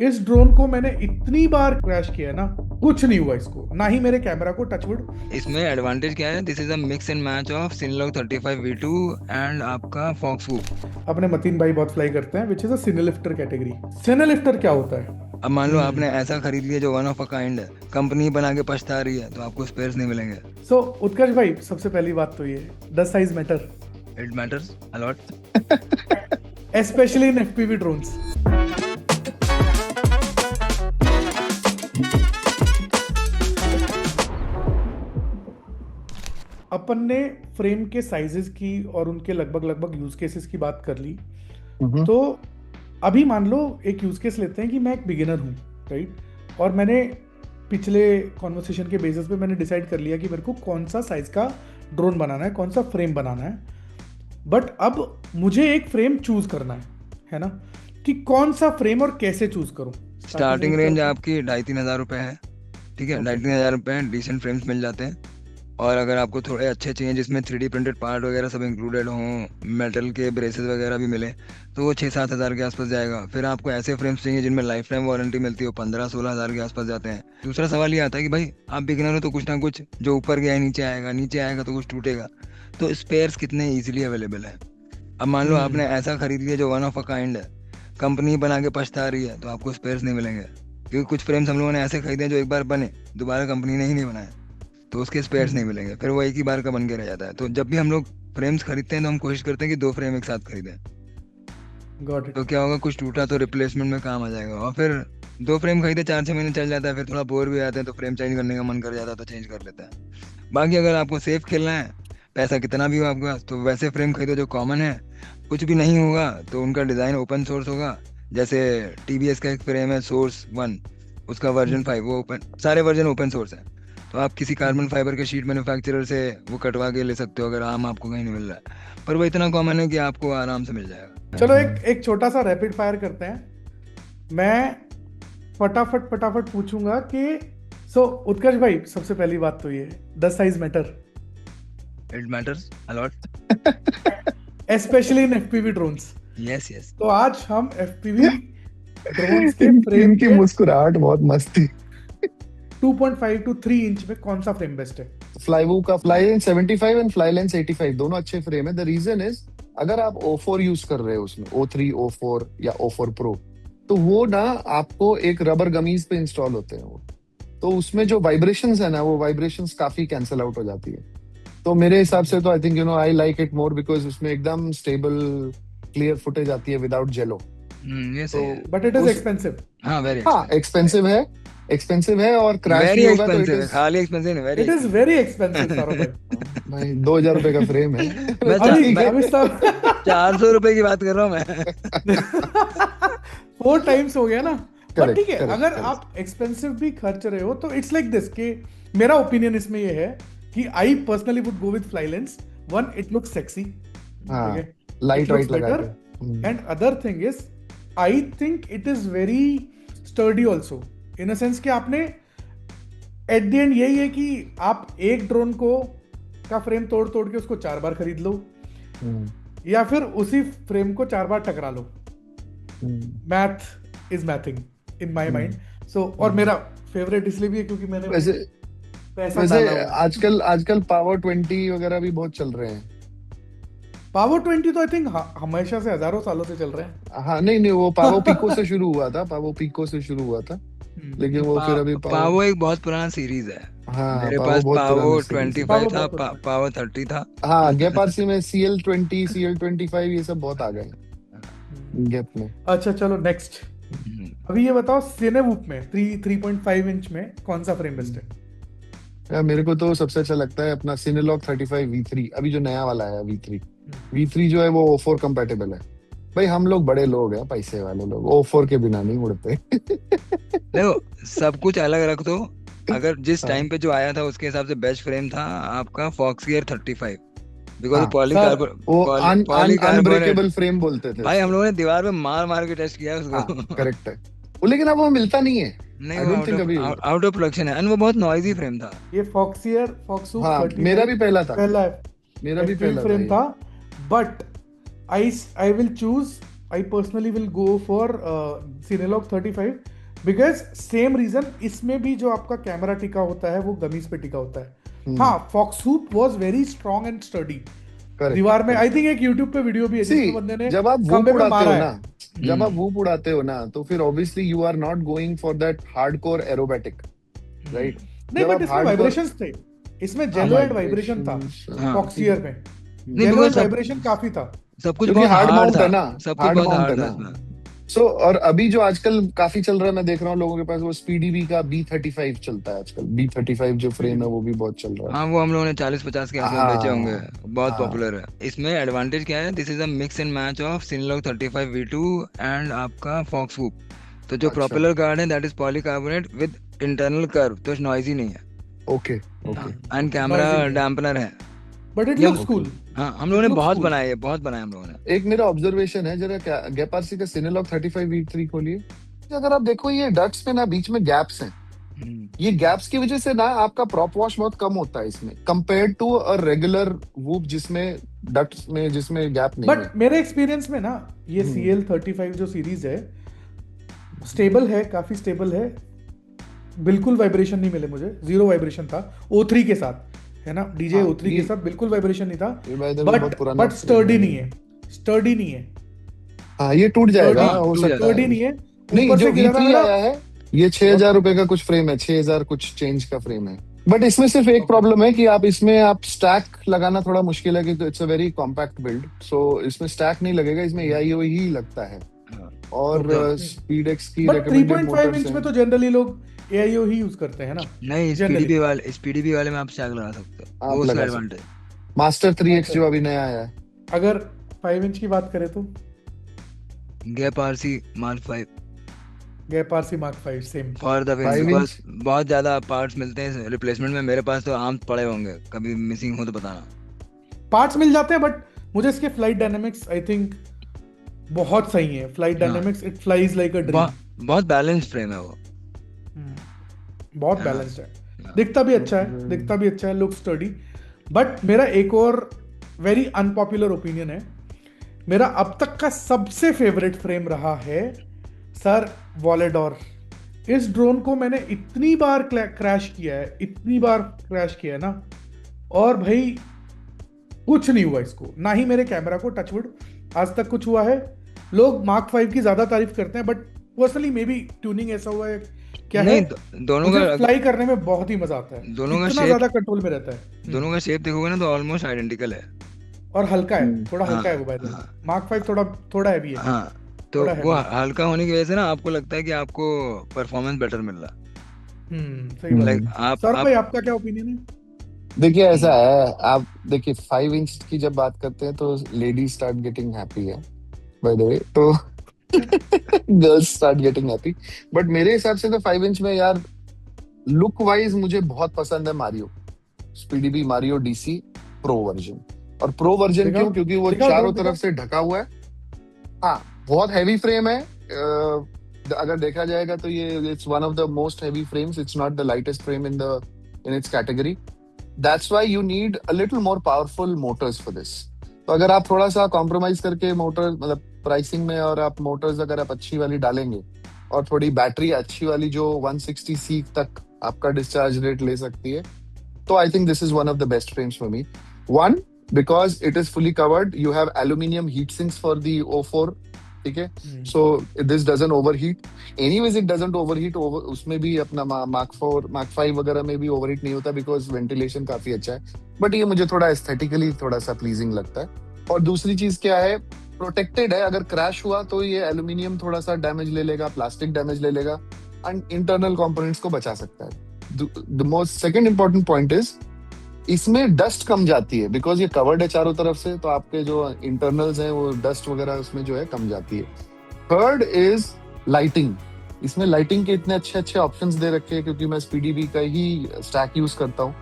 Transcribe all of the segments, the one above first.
इस ड्रोन को मैंने इतनी बार क्रैश किया है ना, कुछ नहीं हुआ इसको, ना ही मेरे कैमरा को, टचवुड। इसमें एडवांटेज क्या है, this is a mix and match of Cinelog 35V2 and आपका फॉक्सवूक। अपने मतीन भाई बहुत फ्लाई करते हैं, विच इज अ सिनेलिफ्टर कैटेगरी। सिनेलिफ्टर क्या होता है? अब मान लो आपने ऐसा खरीद लिया जो वन ऑफ अ काइंड है, कंपनी बना के पछता रही है, तो आपको स्पेयर्स नहीं मिलेंगे। सो उत्कर्ष भाई, सबसे पहली बात तो ये, does size matter? It matters a lot. Specially in FPV drones. अपन ने फ्रेम के साइजेस की और उनके लगभग लगभग यूज केसेस की बात कर ली। हम्म। तो अभी मान लो एक यूज केस लेते हैं कि मैं एक बिगिनर हूँ, राइट? और मैंने पिछले कॉन्वर्सेशन के बेसिस पे मैंने डिसाइड कर लिया कि मेरे को कौन सा साइज का ड्रोन बनाना है, कौन सा फ्रेम बनाना है। बट अब मुझे एक फ्रेम चूज करना है ना, कि कौन सा फ्रेम और कैसे चूज करूं। स्टार्टिंग रेंज क्या आपकी 2,500-3,000 रुपए है। ठीक है, होता है? 2,500-3,000 रुपए डिसेंट फ्रेम्स मिल जाते हैं। और अगर आपको थोड़े अच्छे चाहिए जिसमें 3D प्रिंटेड पार्ट वगैरह सब इंक्लूडेड हों, मेटल के ब्रेसेस वगैरह भी मिले, तो वो 6-7 हज़ार के आसपास जाएगा। फिर आपको ऐसे फ्रेम्स चाहिए जिनमें लाइफ टाइम वारंटी मिलती हो, 15-16 हज़ार के आसपास जाते हैं। दूसरा सवाल ये आता है कि भाई आप बिगिनर हो तो कुछ ना कुछ जो ऊपर गया है नीचे आएगा, नीचे आएगा तो कुछ टूटेगा। तो स्पेयर्स कितने ईजिली अवेलेबल है। अब मान लो आपने ऐसा खरीद लिया जो वन ऑफ अ काइंड है, कंपनी बना के पछता रही है, तो आपको स्पेयर्स नहीं मिलेंगे। क्योंकि कुछ फ्रेम्स हम लोगों ने ऐसे खरीदे हैं जो एक बार बने, दोबारा कंपनी ने ही नहीं बनाए, तो उसके स्पेयर्स नहीं मिलेंगे, फिर वो एक ही बार का बन के रह जाता है। तो जब भी हम लोग फ्रेम्स खरीदते हैं तो हम कोशिश करते हैं कि 2 फ्रेम एक साथ खरीदें। Got it. तो क्या होगा, कुछ टूटा तो रिप्लेसमेंट में काम आ जाएगा। और फिर 2 फ्रेम खरीदे 4-6 महीने चल जाता है, फिर थोड़ा बोर भी आते हैं तो फ्रेम चेंज करने का मन कर जाता है तो चेंज कर लेता है। बाकी अगर आपको सेफ खेलना है, पैसा कितना भी हो आपके पास, तो वैसे फ्रेम खरीदो जो कॉमन है। कुछ भी नहीं होगा तो उनका डिज़ाइन ओपन सोर्स होगा। जैसे TBS का एक फ्रेम है Source 1, उसका वर्जन 5, वो ओपन, सारे वर्जन ओपन सोर्स है। तो आप किसी कार्बन फाइबर के शीट मैन्युफैक्चरर से वो कटवा के ले सकते हो अगर आम आपको कहीं नहीं मिल रहा है, पर वो इतना कॉमन है कि आपको आराम से मिल जाएगा। चलो एक एक छोटा सा रैपिड फायर करते हैं। मैं फटाफट फटाफट पूछूंगा कि उत्कर्ष भाई, सबसे पहली बात तो ये, does size matter? It matters a lot. Specially in FPV drones. Yes yes. तो आज हम एफपीवी ड्रोन्स के फ्रेम इनकी के मुस्कुराहट बहुत मस्त थी। 2.5 to 3 इंच में कौन सा फ्रेम बेस्ट है? फ्लाईवू का fly lens 75 and fly lens 85 दोनों अच्छे फ्रेम है। द रीजन इज, अगर आप O4 यूज कर रहे हो उसमें, O3 O4 या O4 Pro, तो वो ना आपको एक रबर गमीज पे इंस्टॉल होते हैं वो, तो उसमें जो वाइब्रेशंस है ना, वो वाइब्रेशंस काफी कैंसिल आउट हो जाती है। तो मेरे हिसाब से तो I think I like it more because उसमें एकदम स्टेबल क्लियर फुटेज आती है विदाउट जेलो। ये तो सही है। बट इट इज उस एक्सपेंसिव। हाँ वेरी हाँ, एक्सपेंसिव। एक्सपेंसिव है और क्रैश वेरी भी होगा तो इट एक्सपेंसिव है, इज। खाली एक्सपेंसिव नहीं, very it is very expensive Saurabh भाई। भाई 2,000 रुपए का फ्रेम है। मैं अभी ठीक है। अभी सब 400 रुपए की बात कर रहा हूँ मैं। 4 times हो गया ना। बट करेक्ट ठीक है, करेक्ट अगर करेक्ट। आप एक्सपेंसिव भी खर्च रहे हो तो इट्स लाइक दिस कि मेरा ओपिनियन इसमें ये है कि I personally would go with fly lens. One, it looks sexy, ठीक है, हाँ, लाइट इट वाइट लुक्स लगा बेटर। के। And other thing is, I think it is very sturdy also, in a sense कि आपने एट द एंड यही है कि आप एक ड्रोन को का फ्रेम तोड़ तोड़ के उसको 4 बार खरीद लो, या फिर उसी फ्रेम को 4 बार टकरा लो। Math is mathing in my mind. So और मेरा फेवरेट इसलिए भी है क्योंकि मैंने वैसे पैसा वैसे डाला हुआ है। आजकल आजकल पावर 20 वगैरह भी बहुत चल रहे हैं। पावर 20 तो आई थिंक हमेशा से, हजारों सालों से चल रहे हैं। हाँ, नहीं नहीं, वो पावर पिको से शुरू हुआ था, पावर पिको से शुरू हुआ था, लेकिन वो फिर अभी पावर। पावो एक बहुत पुराना सीरीज है। हाँ, मेरे पावर पास बहुत पावो पुराना सीरीज है। 25 पावर था, बहुत पुराना है। पावो 30 था। हाँ, गैप आरसी में CL20 CL25 ये सब बहुत आ गए गैप में। अच्छा चलो नेक्स्ट। अभी ये बताओ, सिनेवूप में 3.5 इंच में कौन सा फ्रेम बेस्ट है? यार मेरे को तो सबसे अच्छा लगता है अपना सिनेलॉग 35 V3, अभी जो नया वाला है V3 जो है वो O4 कंपेटेबल है। भाई हम लोग बड़े लोग हैं, पैसे वाले लोग, O4 के बिना नहीं उड़ते। देखो सब कुछ अलग रख दो, अगर जिस हाँ टाइम पे जो आया था उसके हिसाब से बेस्ट फ्रेम था आपका फॉक्सगियर 35, बिकॉज हाँ, सर, वो पॉलीकार्बोनेट। अनब्रेकेबल फ्रेम बोलते थे भाई हम उसको। लोगों ने दीवार पे मार मार के टेस्ट किया हाँ उसको। करेक्ट है वो, लेकिन अब वो मिलता नहीं है। नहीं, आई वो डोंट थिंक अभी। आउट ऑफ प्रोडक्शन है, एंड वो बहुत नॉइजी फ्रेम था। ये फॉक्सूप हाँ, 35 पहला मेरा भी एफपीवी पहला था फ्रेम ये। था। But I will choose, I personally will go for Cinelog 35 because same reason इसमें भी जो आपका कैमरा टिका होता है वो गमीज पे टिका होता है। हाँ, fox hoop was very strong and sturdy. Correct दीवार में आई थिंक एक यूट्यूब पे वीडियो भी है सी जिसमें बंदे ने जब आप वूप खंबे पे उड़ाते मारा हो है। ना, जब आप वूप उड़ाते हो ना, तो फिर obviously you are not going for that hardcore aerobatic, right? नहीं, जब बट आप इसमें हार्डकोर वाइब्रेशंस थे, इसमें जेन्युइन वाइब्रेशन था हाँ। फॉक्सियर में, नहीं जेन्युइन बिकॉज सब वाइब्रेशन काफी था। सब कुछ क्योंकि बहुत हार्ड हार्ड माउंट था, है ना, सब कुछ हार्ड बहुत माउंट है हार्ड था ना। इसमें। सो और अभी जो आजकल काफी चल रहा है, मैं देख रहा हूँ लोगों के पास वो स्पीडीबी का B35 चलता है आजकल। B35 जो फ्रेम है वो भी बहुत चल रहा हाँ, वो हम लोगों ने 40-50 के है। आसपास बेचे होंगे, हाँ बहुत हाँ पॉपुलर है। इसमें एडवांटेज क्या है, this is a mix and match of Cinelog 35V2 and आपका Fox Hoop। तो जो अच्छा, प्रॉपेलर गार्ड है that is polycarbonate with internal curve, तो नॉइजी नहीं है। Okay okay and camera noisy नहीं है, डैम्पनर है। बट इट ये लुक्स ओके। कूल। हाँ, हम लोगों इट ने लुक्स बहुत कूल। बनाए है, बहुत बनाए हम लोगों ने। एक मेरा ऑब्जर्वेशन है, जरा क्या गैप आरसी का Cinelog 35V3 खोलिए। अगर आप देखो ये डट्स में ना बीच में गैप्स हैं, हम्म, ये गैप्स की वजह से ना आपका प्रॉप वॉश बहुत कम होता है इसमें compared to a regular whoop जिसमें डट्स में जिसमें गैप नहीं है। बट मेरे एक्सपीरियंस में ना ये CL35 जो सीरीज है स्टेबल है, काफी स्टेबल है। बिल्कुल वाइब्रेशन नहीं मिले मुझे, जीरो वाइब्रेशन था O3 के साथ, है ना, DJ हाँ O3 के ये साथ बिल्कुल वाइब्रेशन नहीं था। by the way बहुत बट पुराना बट frame स्टर्डी है नहीं ये। है, स्टर्डी नहीं है, हाँ ये टूट जाएगा, स्टर्डी हाँ हो टूट सकता जाता है। स्टर्डी है। नहीं है। नहीं, ऊपर जो से गिरा था V3 मेरा। आया है ये 6,000 रुपए का कुछ फ्रेम है, 6,000 कुछ चेंज का फ्रेम है। बट इसमें सिर्फ एक प्रॉब्लम है कि आप इसमें आप स्टैक लगाना थोड़ा मुश्किल है, क्योंकि it's a very compact build. So इसमें स्टैक नहीं लगेगा, इसमें AIO ही लगता है। हाँ, और Okay. स्पीडेक्स की बट रिकमेंडेड 3.5 मोटर्स इंच हैं। में तो जनरली लोग AIO ही यूज करते हैं ना, नहीं, जनरली। स्पीडी में आप स्टैक लगा सकते हो, वो आप उसका लगा एडवांटेज। सकते मास्टर 3X अच्छा, जो अभी नया आया है। अगर 5 इंच की बात करें तो gap RC mark 5 gap RC Mark 5 same. For the win, 5 because inch बहुत ज्यादा पार्ट्स मिलते हैं रिप्लेसमेंट में। मेरे पास तो आर्म्स पड़े होंगे, कभी मिसिंग हो तो बताना। पार्ट्स मिल जाते हैं, बट मुझे इसके फ्लाइट डायनेमिक्स आई थिंक बहुत सही है। फ्लाइट हाँ, dynamics, it flies like a dream. बहुत बैलेंस फ्रेम है वो, बहुत है ना। बैलेंस्ड है, हाँ। दिखता भी अच्छा है, दिखता भी अच्छा है, लुक स्टडी। बट मेरा एक और वेरी अनपॉपुलर ओपिनियन है, मेरा अब तक का सबसे फेवरेट फ्रेम रहा है सर वॉलेडोर। इस ड्रोन को मैंने इतनी बार क्रैश किया है, इतनी बार क्रैश किया है ना, और भाई कुछ नहीं हुआ इसको, ना ही मेरे कैमरा को, टचवुड, आज तक कुछ हुआ है। लोग Mark 5 की ज्यादा तारीफ करते हैं, but personally may be tuning ऐसा हुआ है क्या है, नहीं, दोनों मुझे का फ्लाई करने में बहुत ही मजा आता है, दोनों का इतना शेप ज्यादा कंट्रोल में रहता है। दोनों का शेप देखोगे ना तो ऑलमोस्ट आइडेंटिकल है। और हल्का है, थोड़ा हाँ हल्का है वो, बाय द वे। हाँ Mark 5 थोड़ा थोड़ा हैवी है, हाँ, तो थोड़ा वो हैवी है। हल्का होने की वजह से ना आपको लगता है कि आपको परफॉर्मेंस बेटर मिल रहा सही बात लाइक है। सर भाई आपका क्या ओपिनियन है? देखिए ऐसा हम्म, है, आप देखिए 5 इंच की जब बात करते हैं तो लेडीज स्टार्ट गेटिंग हैप्पी है, बाय द वे। तो girls start getting happy. But मेरे हिसाब से तो 5 इंच में यार लुक वाइज मुझे बहुत पसंद है Mario, SpeedyBee Mario DC pro version. और प्रो वर्जन दिखाओ, क्यों? क्योंकि वो दिखाओ चारों दिखाओ। तरफ से ढका हुआ है। हाँ बहुत हैवी फ्रेम है। अगर देखा जाएगा तो ये it's one of the most heavy frames, it's not the lightest frame in its category. That's why you need a little more powerful Motors for this. तो अगर आप थोड़ा सा कॉम्प्रोमाइज करके मोटर मतलब प्राइसिंग में, और आप मोटर्स अगर आप अच्छी वाली डालेंगे और थोड़ी बैटरी अच्छी वाली जो 160 सीख तक आपका डिस्चार्ज रेट ले सकती है, तो I think this is one of the best frames for me. One, because it is fully covered, you have aluminium heat sinks for the O4, ठीक है। So this doesn't overheat, anyways it doesn't overheat. उसमें भी अपना Mark 4 Mark 5 वगैरह में भी overheat नहीं होता, बिकॉज वेंटिलेशन काफी अच्छा है। बट ये मुझे थोड़ा एस्थेटिकली थोड़ा सा प्लीजिंग लगता है। और दूसरी चीज क्या है, प्रोटेक्टेड है, अगर क्रैश हुआ तो ये एल्यूमिनियम थोड़ा सा डैमेज ले लेगा, प्लास्टिक डैमेज ले लेगा, एंड इंटरनल कंपोनेंट्स को बचा सकता है। The most second important point is इसमें डस्ट कम जाती है, बिकॉज ये कवर्ड है चारों तरफ से, तो आपके जो इंटरनल्स हैं वो डस्ट वगैरह उसमें जो है कम जाती है। Third is lighting. इसमें लाइटिंग के इतने अच्छे अच्छे ऑप्शंस दे रखे हैं, क्योंकि मैं स्पीडीबी का ही स्टैक यूज करता हूँ,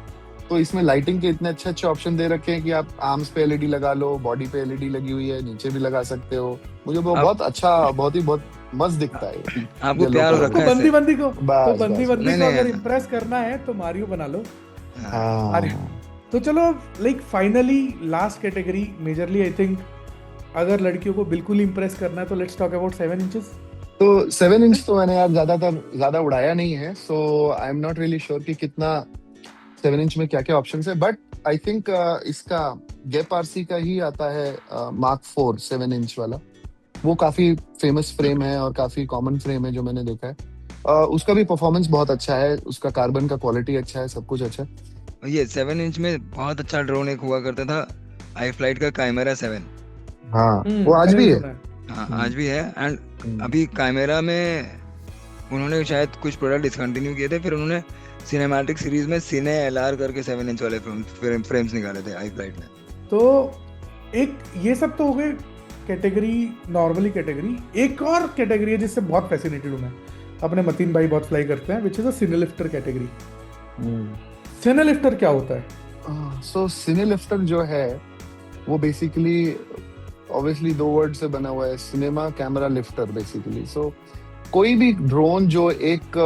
तो इसमें लाइटिंग के इतने अच्छे अच्छे ऑप्शन दे रखे हैं कि आप आर्म्स पे LED लगा लो, बॉडी पे LED लगी हुई है, नीचे भी लगा सकते हो। मुझे वो आप बहुत अच्छा, बहुत मस्त दिखता है। आपको येलो प्यार हो कलर रखा तो है में। इससे। बंदी बंदी को, तो बस बंदी बस बंदी नहीं को नहीं, अगर इम्प्रेस करना है तो मारियो बना लो। हाँ, अरे हाँ तो चलो, like finally last category majorly I think, अगर लड़कियों को बिल्कुल इंप्रेस करना है तो लेट्स टॉक अबाउट 7 इंचेस। तो 7 इंच तो मैंने यार ज्यादा उड़ाया नहीं है, so I am not really sure कि कितना 7 इंच में क्या क्या ऑप्शंस है, बट आई थिंक इसका गेप आरसी का ही आता है मार्क 4 7 इंच वाला। वो काफी फेमस फ्रेम है और काफी कॉमन फ्रेम है जो मैंने देखा है। उसका भी परफॉर्मेंस बहुत अच्छा है, उसका कार्बन का क्वालिटी अच्छा है, सब कुछ अच्छा है। ये 7 इंच में बहुत अच्छा ड्रोन एक हुआ करता था, आई फ्लाइट का काइमेरा 7। हाँ वो आज मैंने भी भी है। सुना है। हाँ हम्म, आज भी है। एंड हम्म। अभी काइमेरा में उन्होंने शायद कुछ प्रोडक्ट डिसकंटिन्यू किए थे, फिर उन्होंने सिनेमैटिक सीरीज में सिने एलआर करके 7 इंच वाले फ्रेम्स निकाले थे आई फ्लाइट में। तो एक ये सब तो हो गए कैटेगरी, नॉर्मली कैटेगरी। एक और कैटेगरी है जिससे बहुत फैसिनेटेड हूँ मैं, अपने मतीन भाई बहुत फ्लाई करते हैं, which is a cine lifter category. Cine lifter क्या होता है? सो सिने लिफ्टर जो है वो बेसिकली ऑब्वियसली 2 वर्ड से बना हुआ है, cinema camera lifter basically. So कोई भी ड्रोन जो एक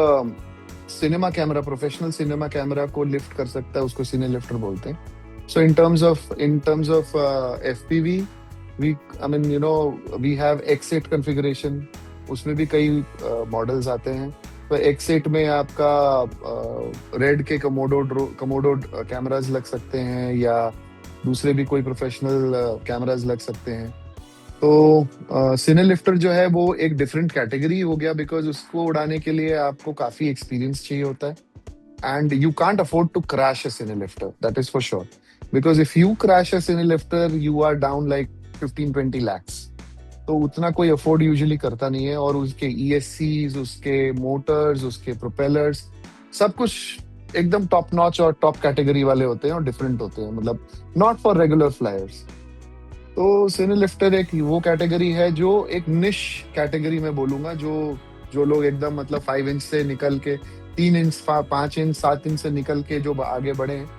cinema camera, professional cinema camera को लिफ्ट कर सकता है, उसको सिने लिफ्टर बोलते हैं। So in terms of FPV, we I mean you know we have X8 configuration, उसमें भी कई मॉडल्स आते हैं। तो X8 में आपका रेड के कमोडो कैमरास लग सकते हैं, या दूसरे भी कोई प्रोफेशनल कैमरास लग सकते हैं। तो सिने लिफ्टर जो है वो एक डिफरेंट कैटेगरी हो गया, बिकॉज उसको उड़ाने के लिए आपको काफी एक्सपीरियंस चाहिए होता है, and you can't afford to crash a cine lifter, that is for sure. Because if you crash a cine lifter you are down like 15-20 lakhs। तो उतना कोई अफोर्ड यूजुअली करता नहीं है, और उसके ESCs, उसके मोटर्स, उसके प्रोपेलर्स, सब कुछ एकदम टॉप नॉच और टॉप कैटेगरी वाले होते हैं और डिफरेंट होते हैं, मतलब नॉट फॉर रेगुलर फ्लायर्स। तो सिने लिफ्टर एक वो कैटेगरी है जो एक निश कैटेगरी में बोलूंगा, जो लोग एकदम मतलब 5 इंच से निकल के 3 इंच 5 इंच 7 इंच से निकल के जो आगे बढ़े हैं,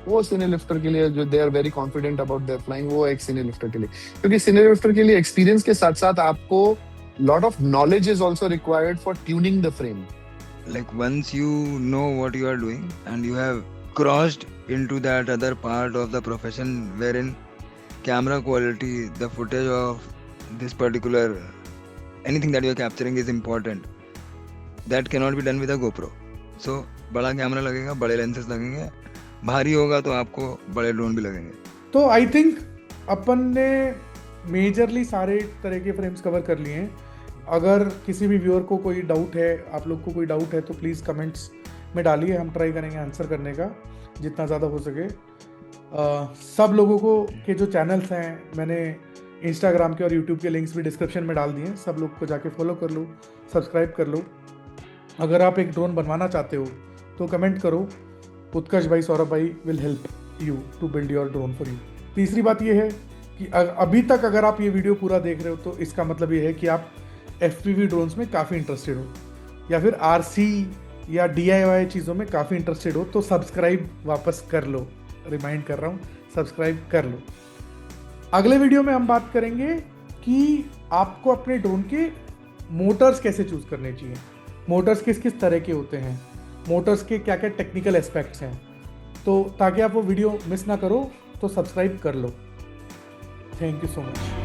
वो सिने लिफ्टर के लिए, जो they are very confident about their flying, वो एक सिने लिफ्टर के लिए। क्योंकि सिने लिफ्टर के लिए एक्सपीरियंस के साथ साथ आपको lot of knowledge is also required for tuning the frame. Like once you know what you are doing and you have crossed into that other part of the profession wherein camera quality, the footage of this particular anything that you are capturing is important, that cannot be done with a GoPro. So बड़ा camera लगेगा, बड़े lenses लगेंगे, भारी होगा तो आपको बड़े drone भी लगेंगे। तो आई थिंक अपन ने मेजरली सारे तरह के फ्रेम्स कवर कर लिए हैं। अगर किसी भी व्यूअर को कोई डाउट है, आप लोग को कोई डाउट है, तो प्लीज़ कमेंट्स में डालिए, हम ट्राई करेंगे आंसर करने का जितना ज़्यादा हो सके। सब लोगों को के जो चैनल्स हैं, मैंने इंस्टाग्राम के और यूट्यूब के लिंक्स भी डिस्क्रिप्शन में डाल दिए हैं, सब लोग को जाके फॉलो कर लो, सब्सक्राइब कर लो। अगर आप एक ड्रोन बनवाना चाहते हो तो कमेंट करो, उत्कर्ष भाई, सौरभ भाई will help you to build your drone for you. तीसरी बात ये है कि अभी तक अगर आप ये वीडियो पूरा देख रहे हो तो इसका मतलब ये है कि आप FPV ड्रोन्स में काफ़ी इंटरेस्टेड हो, या फिर RC या DIY चीज़ों में काफ़ी इंटरेस्टेड हो, तो सब्सक्राइब वापस कर लो, रिमाइंड कर रहा हूँ, सब्सक्राइब कर लो। अगले वीडियो में हम बात करेंगे कि आपको अपने ड्रोन के मोटर्स कैसे चूज़ करने चाहिए, मोटर्स किस किस तरह के होते हैं, मोटर्स के क्या क्या टेक्निकल एस्पेक्ट्स हैं। तो ताकि आप वो वीडियो मिस ना करो तो सब्सक्राइब कर लो। Thank you so much.